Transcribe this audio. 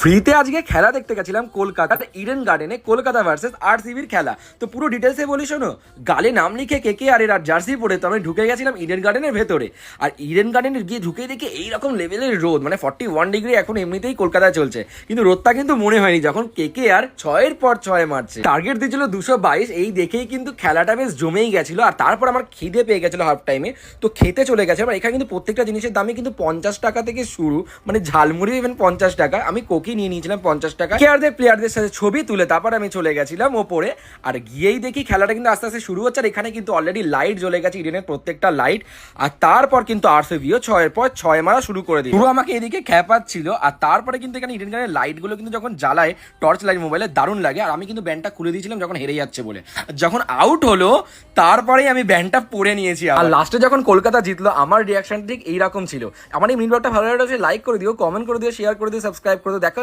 ফ্রিতে আজকে খেলা দেখতে গেছিলাম কলকাতার ইডেন গার্ডেনে, কলকাতা ভার্সেস আরসিবির খেলা। তো পুরো ডিটেলসে বলি শোনো। গালে নাম লিখে KKR আর জার্সি পরে তো আমি ঢুকে গেছিলাম ইডেন গার্ডেনের ভেতরে। আর ইডেন গার্ডেনে গিয়ে ঢুকে দেখে এইরকম লেভেলের রোদ, মানে 41 ডিগ্রি এখন এমনিতেই কলকাতায় চলছে, কিন্তু রোদটা কিন্তু মনে হয়নি যখন KKR 6-এর পর 6 মারছে। টার্গেট দিয়েছিল 222, এই দেখেই কিন্তু খেলাটা বেশ জমেই গেছিল। আর তারপর আমার খিদে পেয়ে গেছিল হাফ টাইমে, তো খেতে চলে গেছে। আর এখানে কিন্তু প্রত্যেকটা জিনিসের দামই কিন্তু 50 টাকা থেকে শুরু, মানে ঝালমুড়ি ইভেন 50 টাকা। আমি কোকি নিয়ে নিয়েছিলাম 50 টাকা। প্লেয়ারদের সাথে ছবি তুলে তারপর আমি চলে গেছিলাম ওপরে। আর গিয়েই দেখি খেলাটা কিন্তু আস্তে আস্তে শুরু হচ্ছে। আর এখানে কিন্তু অলরেডি লাইট জ্বলে গেছে, ইডেনের প্রত্যেকটা লাইট। আর তারপর কিন্তু আরসিবিও 6-এর পর 6 মারা শুরু করে দিল। পুরো আমাকে এদিকে খ্যাপাচ্ছিল। আর তারপরে কিন্তু এখানে ইডেন গার্ডেনের লাইটগুলো কিন্তু যখন জ্বালায়, টর্চ লাইট মোবাইলে, দারুণ লাগে। আর আমি কিন্তু ব্যান্ডটা খুলে দিয়েছিলাম যখন হেরে যাচ্ছে বলে। যখন আউট হলো তারপরেই আমি ব্যান্ডটা পরে নিয়েছি। আর লাস্টে যখন কলকাতা জিতলো, আমার রিয়াকশন ঠিক এইরকম ছিল। আমার এই মিনি ব্লগটা ভালো লাগলে লাইক করে দিও, কমেন্ট করে দিও, শেয়ার করে দিও, সাবস্ক্রাইব করে দিও। দেখা